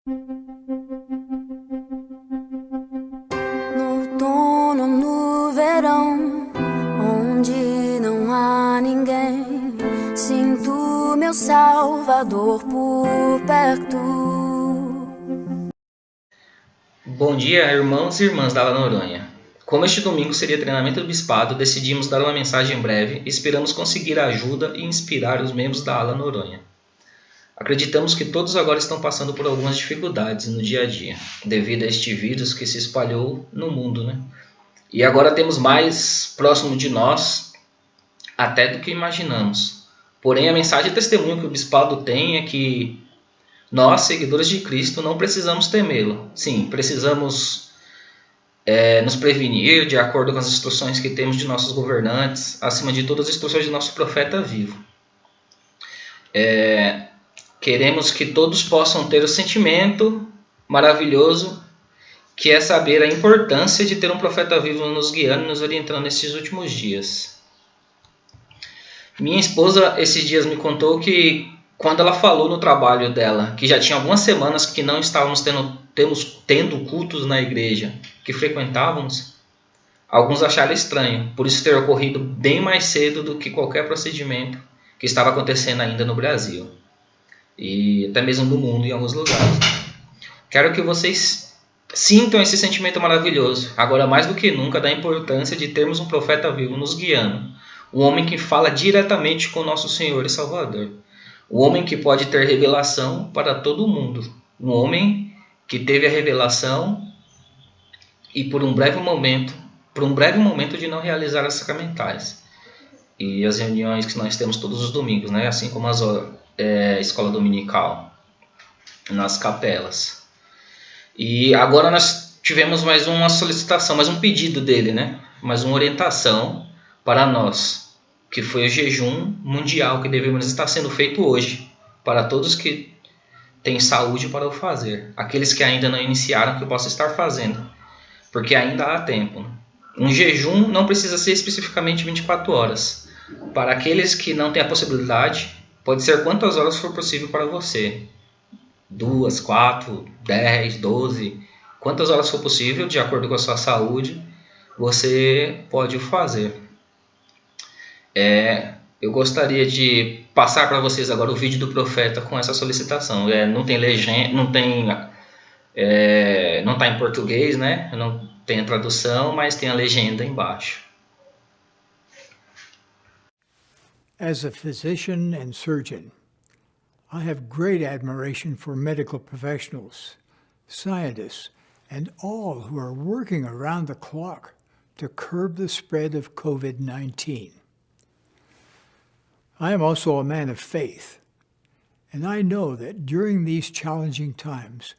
No outono, no verão, onde não há ninguém, sinto meu Salvador por perto. Bom dia, irmãos e irmãs da Ala Noronha. Como este domingo seria treinamento do bispado, decidimos dar uma mensagem breve e esperamos conseguir a ajuda e inspirar os membros da Ala Noronha. Acreditamos que todos agora estão passando por algumas dificuldades no dia a dia, devido a este vírus que se espalhou no mundo, né? E agora temos mais próximo de nós até do que imaginamos. Porém, a mensagem e testemunho que o bispado tem é que nós, seguidores de Cristo, não precisamos temê-lo. Sim, precisamos nos prevenir de acordo com as instruções que temos de nossos governantes, acima de todas as instruções de nosso profeta vivo. Queremos que todos possam ter o sentimento maravilhoso que é saber a importância de ter um profeta vivo nos guiando e nos orientando nesses últimos dias. Minha esposa esses dias me contou que quando ela falou no trabalho dela, que já tinha algumas semanas que não estávamos tendo cultos na igreja que frequentávamos, alguns acharam estranho, por isso ter ocorrido bem mais cedo do que qualquer procedimento que estava acontecendo ainda no Brasil. E até mesmo no mundo em alguns lugares. Quero que vocês sintam esse sentimento maravilhoso, agora mais do que nunca, da importância de termos um profeta vivo nos guiando. Um homem que fala diretamente com nosso Senhor e Salvador. Um homem que pode ter revelação para todo mundo. Um homem que teve a revelação e por um breve momento de não realizar as sacramentais. E as reuniões que nós temos todos os domingos, né? Assim como a escola dominical, nas capelas. E agora nós tivemos mais uma solicitação, mais um pedido dele, né? Mais uma orientação para nós, que foi o jejum mundial que devemos estar sendo feito hoje, para todos que têm saúde para o fazer. Aqueles que ainda não iniciaram, que possam estar fazendo, porque ainda há tempo. Um jejum não precisa ser especificamente 24 horas. Para aqueles que não têm a possibilidade, pode ser quantas horas for possível para você. 2, 4, 10, 12. Quantas horas for possível, de acordo com a sua saúde, você pode fazer. Eu gostaria de passar para vocês agora o vídeo do profeta com essa solicitação. Não tem legenda, não está em português, né? Não tem a tradução, mas tem a legenda embaixo. As a physician and surgeon, I have great admiration for medical professionals, scientists, and all who are working around the clock to curb the spread of COVID-19. I am also a man of faith, and I know that during these challenging times,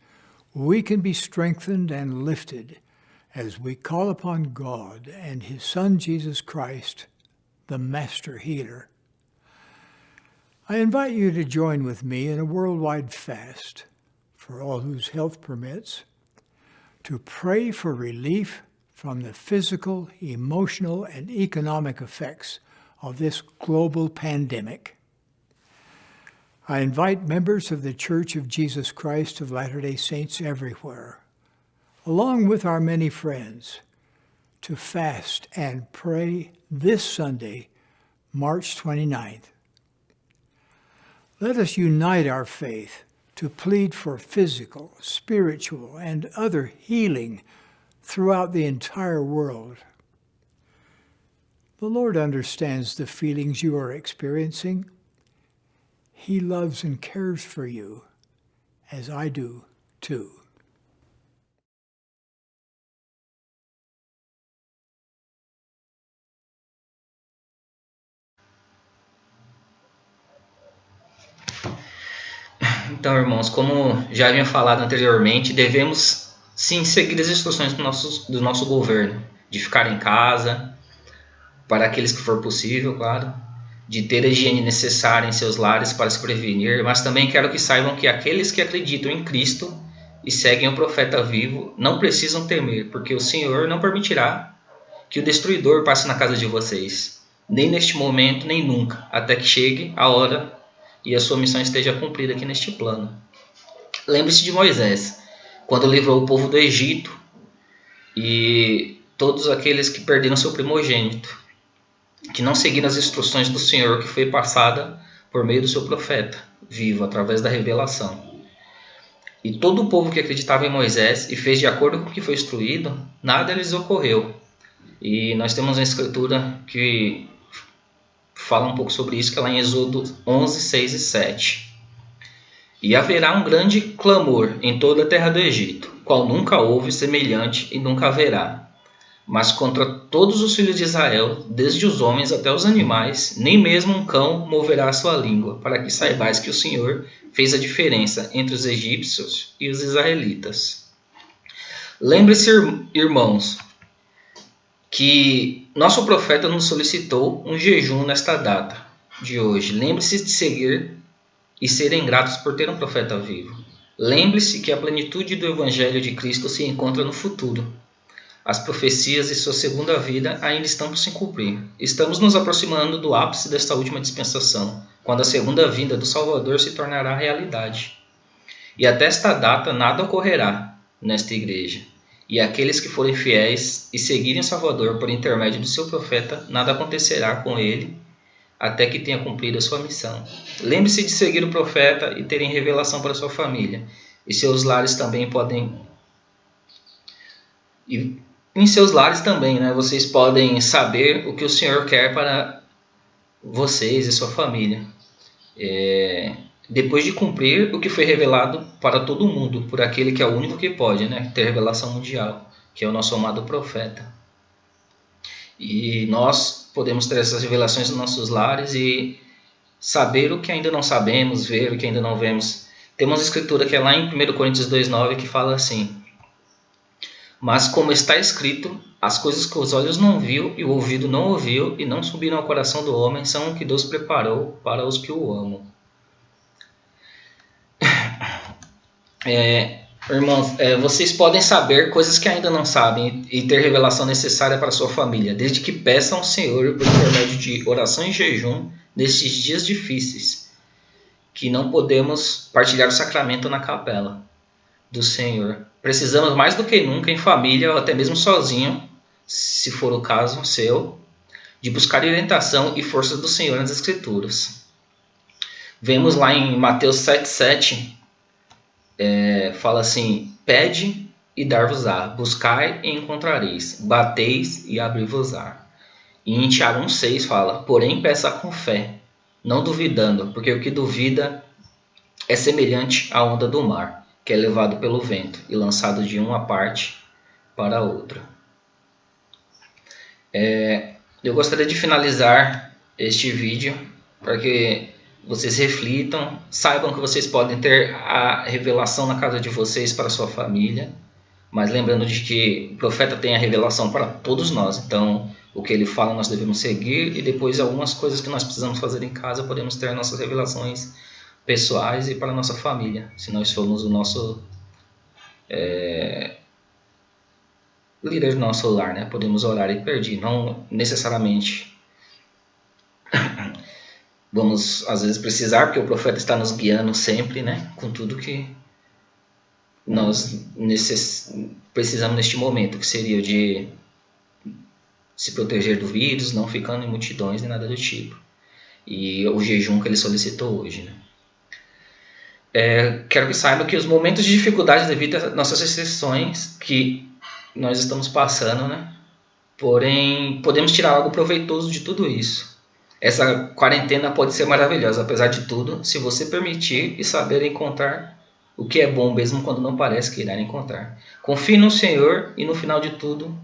we can be strengthened and lifted as we call upon God and His Son Jesus Christ, the Master Healer. I invite you to join with me in a worldwide fast, for all whose health permits, to pray for relief from the physical, emotional, and economic effects of this global pandemic. I invite members of the Church of Jesus Christ of Latter-day Saints everywhere, along with our many friends, to fast and pray this Sunday, March 29th. Let us unite our faith to plead for physical, spiritual, and other healing throughout the entire world. The Lord understands the feelings you are experiencing. He loves and cares for you, as I do too. Então, irmãos, como já havia falado anteriormente, devemos sim seguir as instruções do nosso governo, de ficar em casa, para aqueles que for possível, claro, de ter a higiene necessária em seus lares para se prevenir, mas também quero que saibam que aqueles que acreditam em Cristo e seguem o profeta vivo não precisam temer, porque o Senhor não permitirá que o destruidor passe na casa de vocês, nem neste momento, nem nunca, até que chegue a hora e a sua missão esteja cumprida aqui neste plano. Lembre-se de Moisés, quando livrou o povo do Egito e todos aqueles que perderam seu primogênito, que não seguiram as instruções do Senhor que foi passada por meio do seu profeta vivo, através da revelação. E todo o povo que acreditava em Moisés e fez de acordo com o que foi instruído, nada lhes ocorreu. E nós temos uma escritura que fala um pouco sobre isso, que é lá em Êxodo 11, 6 e 7. E haverá um grande clamor em toda a terra do Egito, qual nunca houve semelhante e nunca haverá. Mas contra todos os filhos de Israel, desde os homens até os animais, nem mesmo um cão moverá a sua língua, para que saibais que o Senhor fez a diferença entre os egípcios e os israelitas. Lembre-se, irmãos, que nosso profeta nos solicitou um jejum nesta data de hoje. Lembre-se de seguir e serem gratos por ter um profeta vivo. Lembre-se que a plenitude do Evangelho de Cristo se encontra no futuro. As profecias de sua segunda vida ainda estão por se cumprir. Estamos nos aproximando do ápice desta última dispensação, quando a segunda vinda do Salvador se tornará realidade. E até esta data nada ocorrerá nesta igreja. E aqueles que forem fiéis e seguirem o Salvador por intermédio do seu profeta, nada acontecerá com ele até que tenha cumprido a sua missão. Lembre-se de seguir o profeta e terem revelação para sua família. E seus lares também podem... E em seus lares também, né, vocês podem saber o que o Senhor quer para vocês e sua família. Depois de cumprir o que foi revelado para todo mundo, por aquele que é o único que pode, né, ter revelação mundial, que é o nosso amado profeta. E nós podemos ter essas revelações nos nossos lares e saber o que ainda não sabemos, ver o que ainda não vemos. Temos uma escritura que é lá em 1 Coríntios 2,9 que fala assim: mas como está escrito, as coisas que os olhos não viu e o ouvido não ouviu e não subiram ao coração do homem são o que Deus preparou para os que o amam. Irmãos, vocês podem saber coisas que ainda não sabem e ter revelação necessária para a sua família, desde que peçam ao Senhor por intermédio de oração e jejum nestes dias difíceis, que não podemos partilhar o sacramento na capela do Senhor. Precisamos mais do que nunca, em família ou até mesmo sozinho, se for o caso seu, de buscar orientação e força do Senhor nas Escrituras. Vemos lá em Mateus 7,7, fala assim: pede e dar-vos-á, buscai e encontrareis, bateis e abrir-vos-á. E em Tiago 1,6 fala: porém peça com fé, não duvidando, porque o que duvida é semelhante à onda do mar, que é levado pelo vento e lançado de uma parte para outra. Eu gostaria de finalizar este vídeo para que vocês reflitam, saibam que vocês podem ter a revelação na casa de vocês para a sua família, mas lembrando de que o profeta tem a revelação para todos nós, então o que ele fala nós devemos seguir, e depois algumas coisas que nós precisamos fazer em casa podemos ter nossas revelações pessoais e para a nossa família, se nós formos o nosso líder do nosso lar, né? Podemos orar e pedir, não necessariamente vamos às vezes precisar, porque o profeta está nos guiando sempre, né? Com tudo que nós precisamos neste momento, que seria o de se proteger do vírus, não ficando em multidões nem nada do tipo, e o jejum que ele solicitou hoje, né? Quero que saiba que os momentos de dificuldade devido às nossas restrições que nós estamos passando, né? Porém, podemos tirar algo proveitoso de tudo isso. Essa quarentena pode ser maravilhosa, apesar de tudo, se você permitir e saber encontrar o que é bom, mesmo quando não parece que irá encontrar. Confie no Senhor e no final de tudo,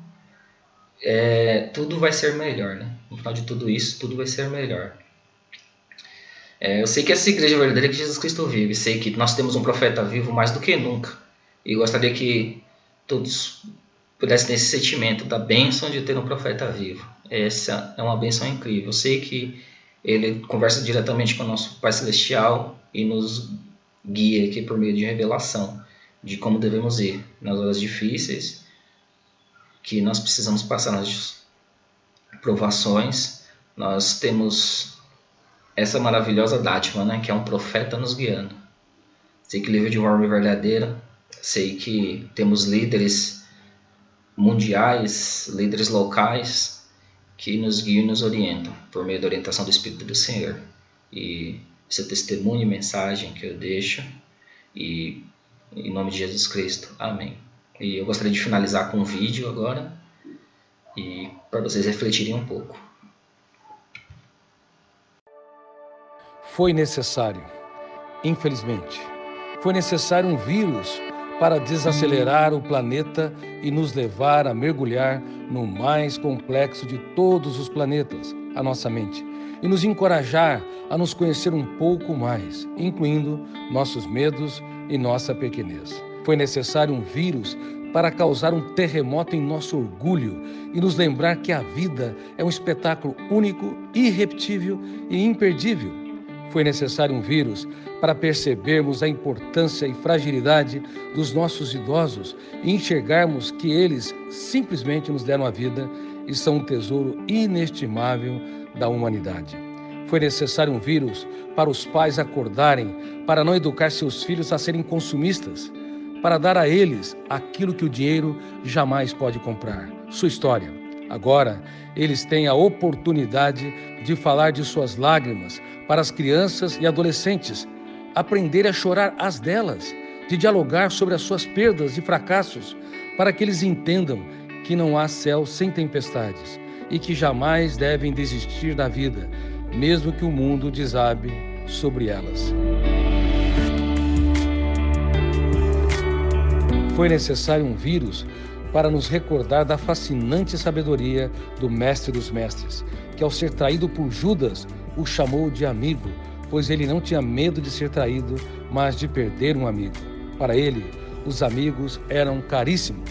tudo vai ser melhor, né? No final de tudo isso, tudo vai ser melhor. Eu sei que essa igreja verdadeira que Jesus Cristo vive, sei que nós temos um profeta vivo mais do que nunca, e gostaria que todos pudessem ter esse sentimento da bênção de ter um profeta vivo. Essa é uma bênção incrível. Eu sei que ele conversa diretamente com o nosso Pai Celestial e nos guia aqui por meio de revelação de como devemos ir nas horas difíceis que nós precisamos passar, nas provações. Nós temos essa maravilhosa dádiva, né, que é um profeta nos guiando. Sei que livro de forma verdadeira. Sei que temos líderes mundiais, líderes locais, que nos guiam e nos orientam por meio da orientação do Espírito do Senhor. E esse testemunho e mensagem que eu deixo, e em nome de Jesus Cristo, amém. E eu gostaria de finalizar com um vídeo agora, e para vocês refletirem um pouco. Foi necessário, infelizmente, foi necessário um vírus para desacelerar o planeta e nos levar a mergulhar no mais complexo de todos os planetas, a nossa mente, e nos encorajar a nos conhecer um pouco mais, incluindo nossos medos e nossa pequenez. Foi necessário um vírus para causar um terremoto em nosso orgulho e nos lembrar que a vida é um espetáculo único, irrepetível e imperdível. Foi necessário um vírus para percebermos a importância e fragilidade dos nossos idosos e enxergarmos que eles simplesmente nos deram a vida e são um tesouro inestimável da humanidade. Foi necessário um vírus para os pais acordarem, para não educar seus filhos a serem consumistas, para dar a eles aquilo que o dinheiro jamais pode comprar, sua história. Agora, eles têm a oportunidade de falar de suas lágrimas para as crianças e adolescentes, aprender a chorar as delas, de dialogar sobre as suas perdas e fracassos, para que eles entendam que não há céu sem tempestades e que jamais devem desistir da vida, mesmo que o mundo desabe sobre elas. Foi necessário um vírus para nos recordar da fascinante sabedoria do Mestre dos Mestres, que ao ser traído por Judas, o chamou de amigo, pois ele não tinha medo de ser traído, mas de perder um amigo. Para ele, os amigos eram caríssimos.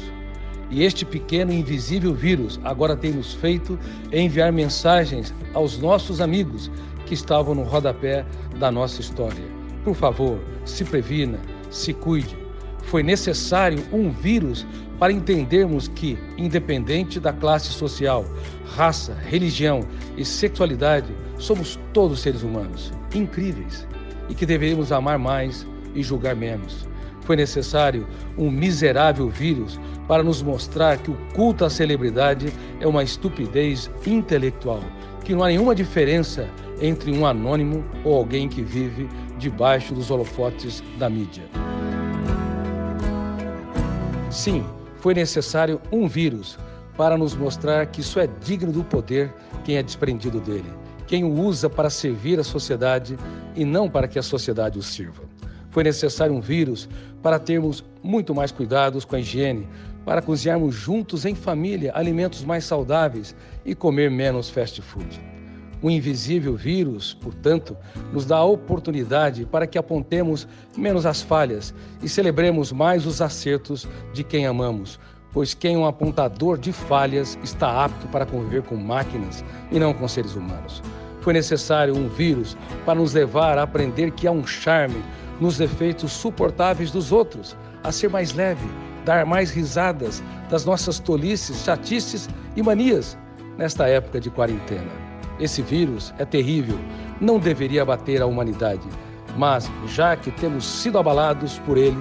E este pequeno e invisível vírus agora tem nos feito enviar mensagens aos nossos amigos que estavam no rodapé da nossa história. Por favor, se previna, se cuide. Foi necessário um vírus para entendermos que, independente da classe social, raça, religião e sexualidade, somos todos seres humanos, incríveis, e que deveríamos amar mais e julgar menos. Foi necessário um miserável vírus para nos mostrar que o culto à celebridade é uma estupidez intelectual, que não há nenhuma diferença entre um anônimo ou alguém que vive debaixo dos holofotes da mídia. Sim, foi necessário um vírus para nos mostrar que só é digno do poder quem é desprendido dele, quem o usa para servir a sociedade e não para que a sociedade o sirva. Foi necessário um vírus para termos muito mais cuidados com a higiene, para cozinharmos juntos em família alimentos mais saudáveis e comer menos fast food. O invisível vírus, portanto, nos dá a oportunidade para que apontemos menos as falhas e celebremos mais os acertos de quem amamos, pois quem é um apontador de falhas está apto para conviver com máquinas e não com seres humanos. Foi necessário um vírus para nos levar a aprender que há um charme nos defeitos suportáveis dos outros, a ser mais leve, dar mais risadas das nossas tolices, chatices e manias nesta época de quarentena. Esse vírus é terrível, não deveria abater a humanidade, mas, já que temos sido abalados por ele,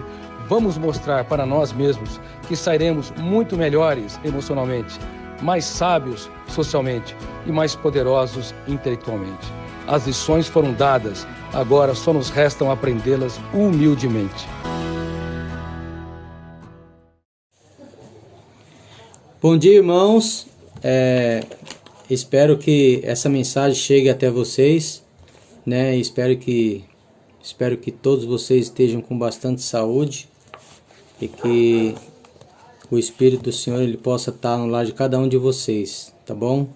vamos mostrar para nós mesmos que sairemos muito melhores emocionalmente, mais sábios socialmente e mais poderosos intelectualmente. As lições foram dadas, agora só nos restam aprendê-las humildemente. Bom dia, irmãos. Espero que essa mensagem chegue até vocês, né? Espero que todos vocês estejam com bastante saúde e que o Espírito do Senhor ele possa estar no lar de cada um de vocês, tá bom?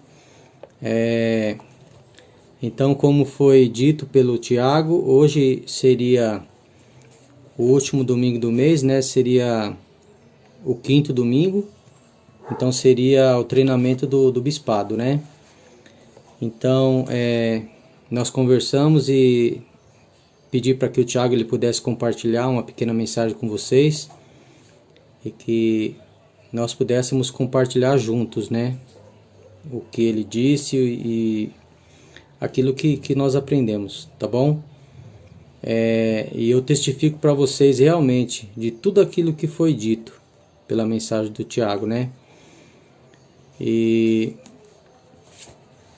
Então, como foi dito pelo Tiago, hoje seria o último domingo do mês, né? Seria o 5º domingo. Então seria o treinamento do bispado, né? Então nós conversamos e pedi para que o Tiago ele pudesse compartilhar uma pequena mensagem com vocês e que nós pudéssemos compartilhar juntos, né? O que ele disse e aquilo que nós aprendemos, tá bom? E eu testifico para vocês realmente de tudo aquilo que foi dito pela mensagem do Tiago, né? E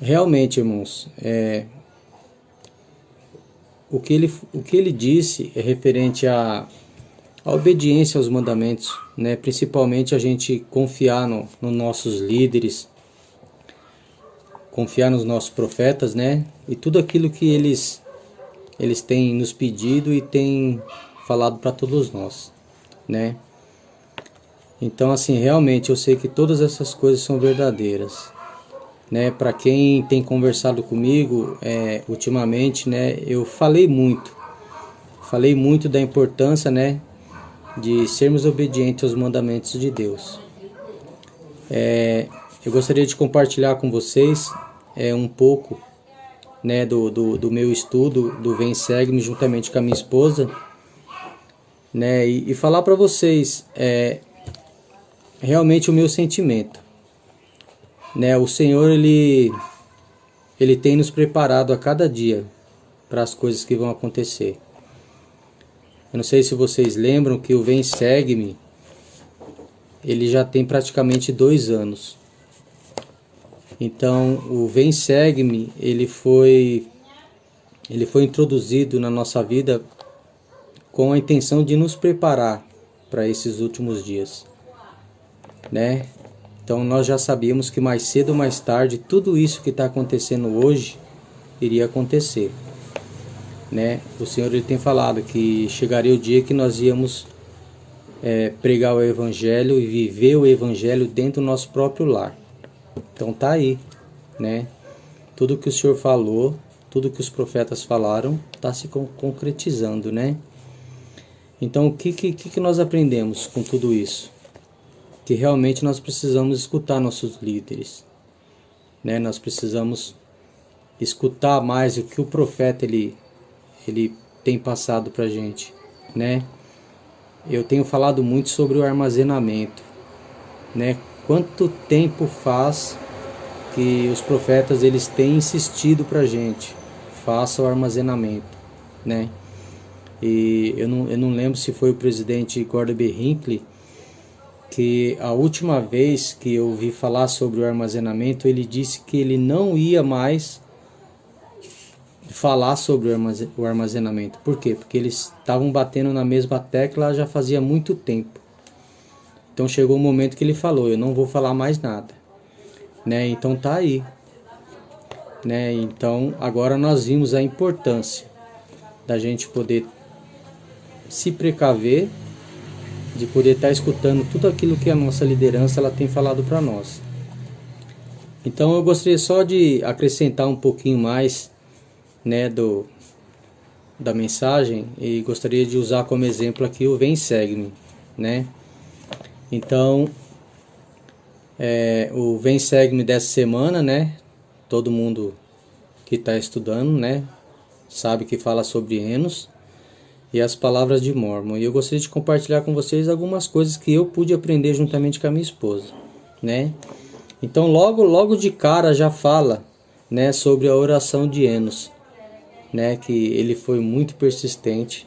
realmente, irmãos, o que ele disse é referente à obediência aos mandamentos, né? Principalmente a gente confiar nos nossos líderes, confiar nos nossos profetas, né? E tudo aquilo que eles têm nos pedido e têm falado para todos nós, né? Então, assim, realmente eu sei que todas essas coisas são verdadeiras, né? Para quem tem conversado comigo ultimamente, né? Eu falei muito da importância, né? De sermos obedientes aos mandamentos de Deus. Eu gostaria de compartilhar com vocês um pouco, né, do meu estudo do Vem Segue-me juntamente com a minha esposa, né, e falar para vocês realmente o meu sentimento, né? O Senhor ele tem nos preparado a cada dia para as coisas que vão acontecer. Eu não sei se vocês lembram que o Vem Segue-me ele já tem praticamente 2 anos. Então, o Vem Segue-me, ele foi introduzido na nossa vida com a intenção de nos preparar para esses últimos dias, né? Então, nós já sabíamos que mais cedo ou mais tarde, tudo isso que está acontecendo hoje iria acontecer, né? O Senhor ele tem falado que chegaria o dia que nós íamos pregar o Evangelho e viver o Evangelho dentro do nosso próprio lar. Então tá aí, né? Tudo que o Senhor falou, tudo que os profetas falaram, está se concretizando, né? Então o que nós aprendemos com tudo isso? Que realmente nós precisamos escutar nossos líderes, né? Nós precisamos escutar mais o que o profeta ele tem passado pra gente, né? Eu tenho falado muito sobre o armazenamento, né? Quanto tempo faz que os profetas eles têm insistido pra gente, faça o armazenamento, né? E eu não lembro se foi o presidente Gordon B. Hinckley que a última vez que eu ouvi falar sobre o armazenamento, ele disse que ele não ia mais falar sobre o armazenamento. Por quê? Porque eles estavam batendo na mesma tecla já fazia muito tempo. Então chegou um momento que ele falou, eu não vou falar mais nada, né? Então tá aí, né? Então agora nós vimos a importância da gente poder se precaver, de poder estar escutando tudo aquilo que a nossa liderança ela tem falado para nós. Então eu gostaria só de acrescentar um pouquinho mais, né, da mensagem, e gostaria de usar como exemplo aqui o Vem Segue-me, né? Então o Vem Segue-me dessa semana, né? Todo mundo que está estudando, né, sabe que fala sobre Enos e as palavras de Mormon. E eu gostaria de compartilhar com vocês algumas coisas que eu pude aprender juntamente com a minha esposa, né? Então logo de cara já fala, né, sobre a oração de Enos, né, que ele foi muito persistente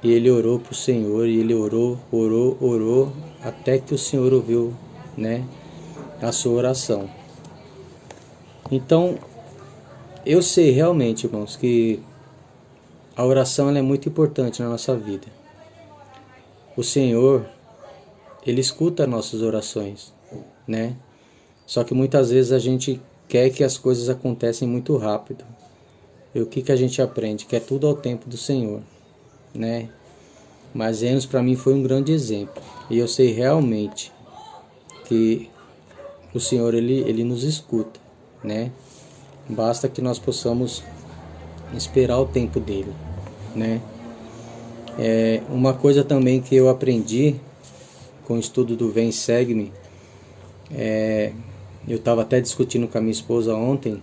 e ele orou para o Senhor, e ele orou até que o Senhor ouviu, né, a sua oração. Então eu sei realmente, irmãos, que a oração ela é muito importante na nossa vida. O Senhor, Ele escuta nossas orações, né? Só que muitas vezes a gente quer que as coisas aconteçam muito rápido. E o que a gente aprende? Que é tudo ao tempo do Senhor, né? Mas Enos para mim foi um grande exemplo. E eu sei realmente que o Senhor ele nos escuta, né? Basta que nós possamos esperar o tempo dele, né? Uma coisa também que eu aprendi com o estudo do Vem Segue-me, eu estava até discutindo com a minha esposa ontem,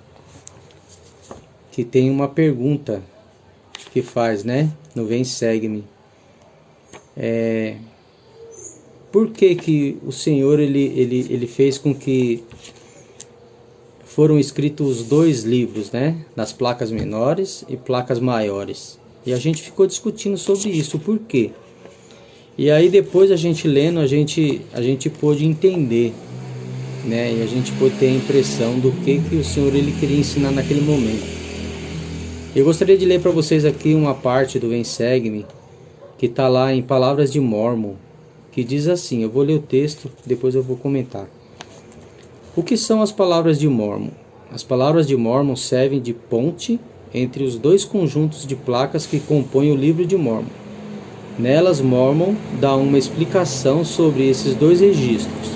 que tem uma pergunta que faz, né, no Vem Segue-me. Por que o Senhor ele fez com que foram escritos os 2 livros, né, das placas menores e placas maiores, E a gente ficou discutindo sobre isso, por quê? E aí depois a gente lendo, a gente pôde entender, né? E a gente pôde ter a impressão do que o Senhor ele queria ensinar naquele momento. Eu gostaria de ler para vocês aqui uma parte do Vem Segue-me, que está lá em Palavras de Mormon, que diz assim, eu vou ler o texto, depois eu vou comentar. O que são as Palavras de Mormon? As Palavras de Mormon servem de ponte entre os dois conjuntos de placas que compõem o livro de Mormon. Nelas, Mormon dá uma explicação sobre esses dois registros,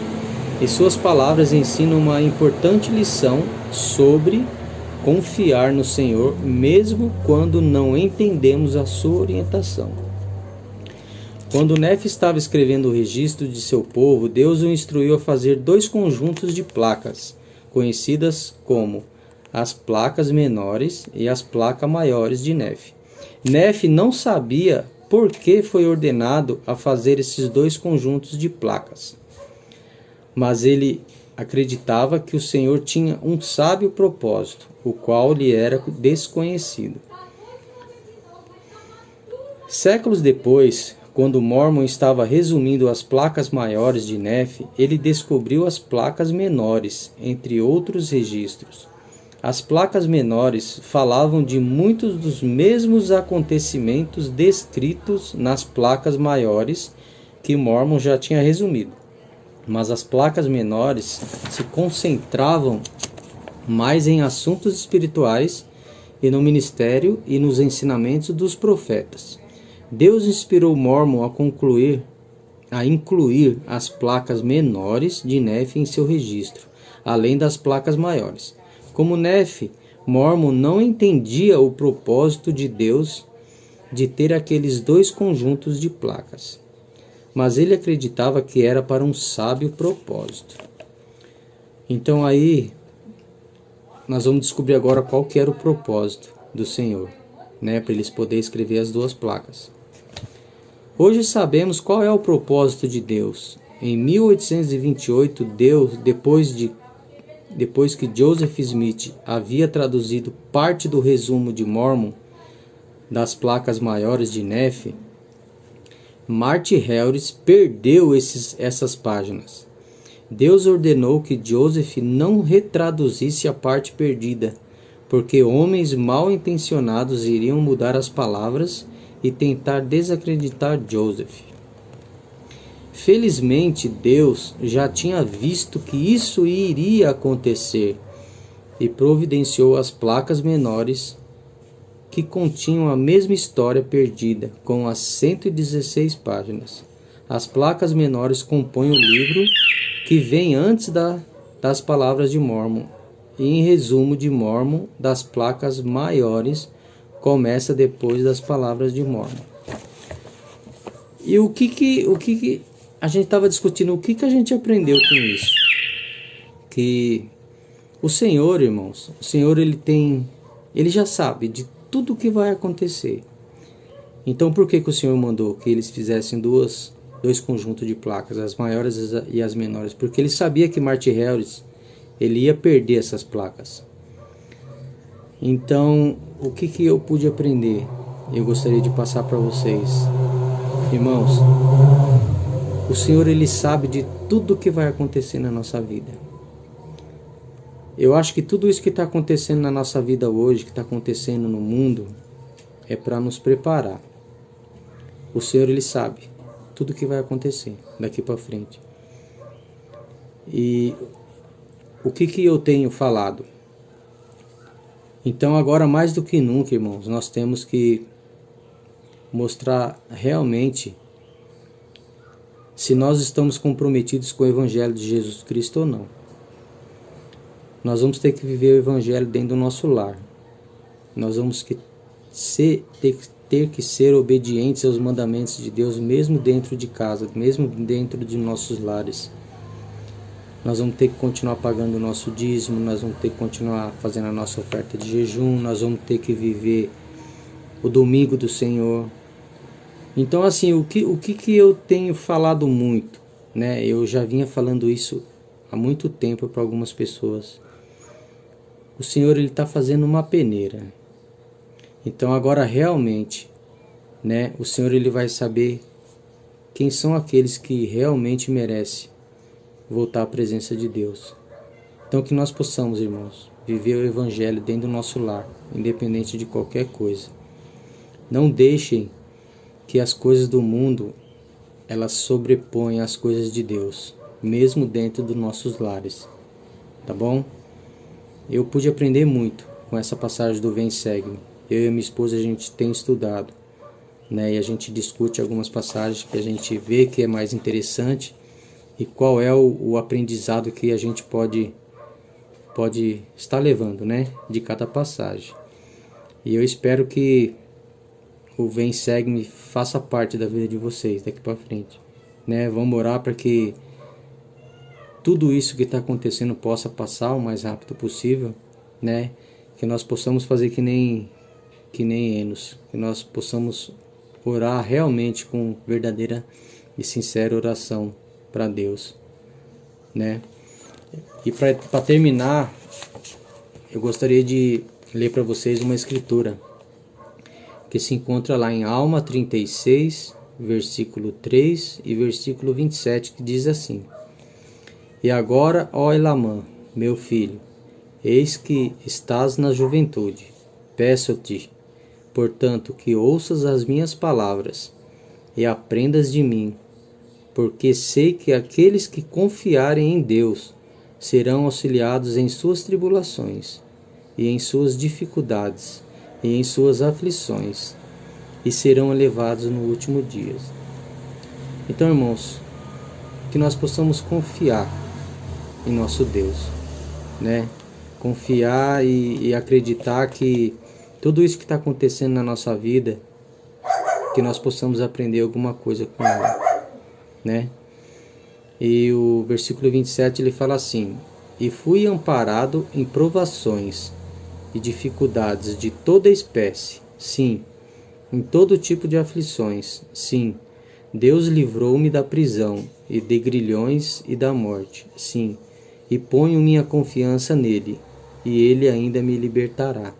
e suas palavras ensinam uma importante lição sobre confiar no Senhor, mesmo quando não entendemos a sua orientação. Quando Nefe estava escrevendo o registro de seu povo, Deus o instruiu a fazer dois conjuntos de placas, conhecidas como as placas menores e as placas maiores de Nefe. Nefe não sabia por que foi ordenado a fazer esses dois conjuntos de placas, mas ele acreditava que o Senhor tinha um sábio propósito, o qual lhe era desconhecido. Séculos depois, quando Mormon estava resumindo as placas maiores de Nefe, ele descobriu as placas menores, entre outros registros. As placas menores falavam de muitos dos mesmos acontecimentos descritos nas placas maiores que Mormon já tinha resumido. Mas as placas menores se concentravam mais em assuntos espirituais e no ministério e nos ensinamentos dos profetas. Deus inspirou Mormon a incluir as placas menores de Nefe em seu registro, além das placas maiores. Como Nefe, Mormon não entendia o propósito de Deus de ter aqueles dois conjuntos de placas, mas ele acreditava que era para um sábio propósito. Então aí nós vamos descobrir agora qual que era o propósito do Senhor, né, para eles poderem escrever as duas placas. Hoje sabemos qual é o propósito de Deus. Em 1828, Deus, depois que Joseph Smith havia traduzido parte do resumo de Mormon das placas maiores de Nefe, Marty Harris perdeu essas páginas. Deus ordenou que Joseph não retraduzisse a parte perdida, porque homens mal intencionados iriam mudar as palavras e tentar desacreditar Joseph. Felizmente, Deus já tinha visto que isso iria acontecer e providenciou as placas menores que continham a mesma história perdida, com as 116 páginas. As placas menores compõem o livro que vem antes das palavras de Mormon, e em resumo de Mormon, das placas maiores, começa depois das palavras de Mormon. E o que a gente estava discutindo, o que a gente aprendeu com isso? Que o Senhor, irmãos, o Senhor ele já sabe de tudo o que vai acontecer. Então por que o Senhor mandou que eles fizessem dois conjuntos de placas, as maiores e as menores? Porque ele sabia que Marty Harris ele ia perder essas placas. Então o que eu pude aprender? Eu gostaria de passar para vocês. Irmãos, o Senhor ele sabe de tudo o que vai acontecer na nossa vida. Eu acho que tudo isso que está acontecendo na nossa vida hoje, que está acontecendo no mundo, é para nos preparar. O Senhor ele sabe tudo o que vai acontecer daqui para frente. E o que eu tenho falado? Então agora mais do que nunca, irmãos, nós temos que mostrar realmente se nós estamos comprometidos com o Evangelho de Jesus Cristo ou não. Nós vamos ter que viver o Evangelho dentro do nosso lar. Nós vamos ter que ser obedientes aos mandamentos de Deus, mesmo dentro de casa, mesmo dentro de nossos lares. Nós vamos ter que continuar pagando o nosso dízimo, nós vamos ter que continuar fazendo a nossa oferta de jejum, nós vamos ter que viver o domingo do Senhor. Então assim, o que eu tenho falado muito, né? Eu já vinha falando isso há muito tempo para algumas pessoas. O Senhor ele está fazendo uma peneira. Então agora realmente né, o Senhor ele vai saber quem são aqueles que realmente merecem voltar à presença de Deus. Então que nós possamos, irmãos, viver o Evangelho dentro do nosso lar, independente de qualquer coisa. Não deixem que as coisas do mundo elas sobreponham as coisas de Deus, mesmo dentro dos nossos lares. Tá bom? Eu pude aprender muito com essa passagem do Vem Segue-me. Eu e a minha esposa a gente tem estudado, né? E a gente discute algumas passagens que a gente vê que é mais interessante e qual é o aprendizado que a gente pode estar levando, né? De cada passagem. E eu espero que o Vem Segue-me faça parte da vida de vocês daqui para frente, né? Vamos orar para que tudo isso que está acontecendo possa passar o mais rápido possível, né? Que nós possamos fazer que nem Enos, que nós possamos orar realmente com verdadeira e sincera oração para Deus, né? E para terminar, eu gostaria de ler para vocês uma escritura que se encontra lá em Alma 36, versículo 3 e versículo 27, que diz assim: E agora, ó Elamã, meu filho, eis que estás na juventude. Peço-te, portanto, que ouças as minhas palavras e aprendas de mim, porque sei que aqueles que confiarem em Deus serão auxiliados em suas tribulações e em suas dificuldades e em suas aflições, e serão elevados no último dia. Então, irmãos, que nós possamos confiar em nosso Deus, né? Confiar e acreditar que tudo isso que está acontecendo na nossa vida, que nós possamos aprender alguma coisa com ela, né? E o versículo 27 ele fala assim: E fui amparado em provações e dificuldades de toda espécie, sim, em todo tipo de aflições, sim. Deus livrou-me da prisão e de grilhões e da morte, sim. E ponho minha confiança nele, e ele ainda me libertará.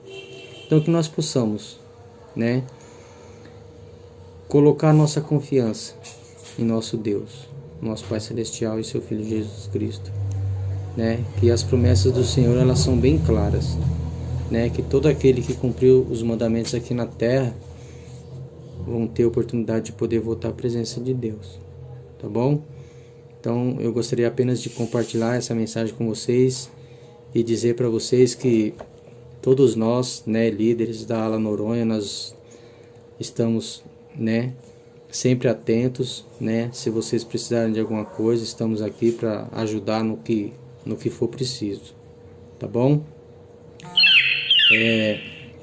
Então que nós possamos, né, colocar nossa confiança em nosso Deus, nosso Pai Celestial e seu Filho Jesus Cristo, né? Que as promessas do Senhor elas são bem claras, né? Que todo aquele que cumpriu os mandamentos aqui na terra vão ter a oportunidade de poder voltar à presença de Deus, tá bom? Então eu gostaria apenas de compartilhar essa mensagem com vocês e dizer para vocês que todos nós, né, líderes da Ala Noronha, nós estamos, né, sempre atentos, né? Se vocês precisarem de alguma coisa, estamos aqui para ajudar no que for preciso, tá bom?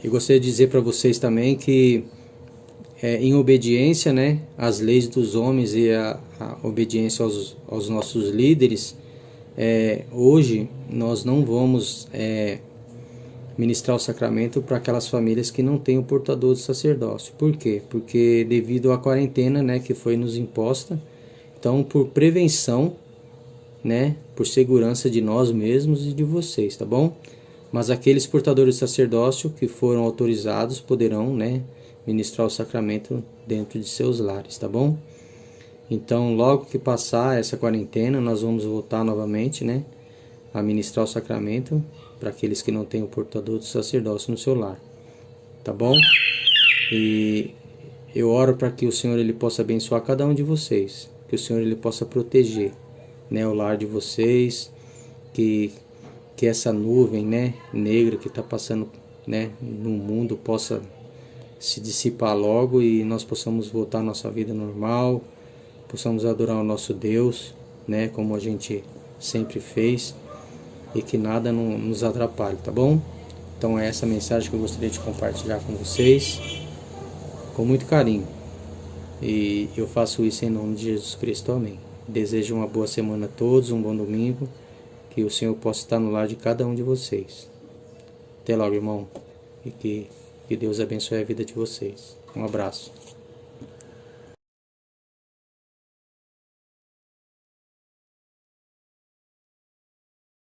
Eu gostaria de dizer para vocês também que em obediência, né, às leis dos homens e a obediência aos nossos líderes, hoje nós não vamos ministrar o sacramento para aquelas famílias que não têm o portador do sacerdócio. Por quê? Porque devido à quarentena, né, que foi nos imposta, então por prevenção, né, por segurança de nós mesmos e de vocês, tá bom? Mas aqueles portadores de sacerdócio que foram autorizados poderão, né, ministrar o sacramento dentro de seus lares, tá bom? Então, logo que passar essa quarentena, nós vamos voltar novamente, né, a ministrar o sacramento para aqueles que não têm o portador do sacerdócio no seu lar, tá bom? E eu oro para que o Senhor ele possa abençoar cada um de vocês, que o Senhor ele possa proteger, né, o lar de vocês, que essa nuvem, né, negra que está passando, né, no mundo possa se dissipar logo e nós possamos voltar à nossa vida normal, possamos adorar o nosso Deus, né, como a gente sempre fez, e que nada nos atrapalhe, tá bom? Então é essa mensagem que eu gostaria de compartilhar com vocês, com muito carinho, e eu faço isso em nome de Jesus Cristo, amém. Desejo uma boa semana a todos, um bom domingo, que o Senhor possa estar no lar de cada um de vocês. Até logo, irmão, e que Deus abençoe a vida de vocês. Um abraço.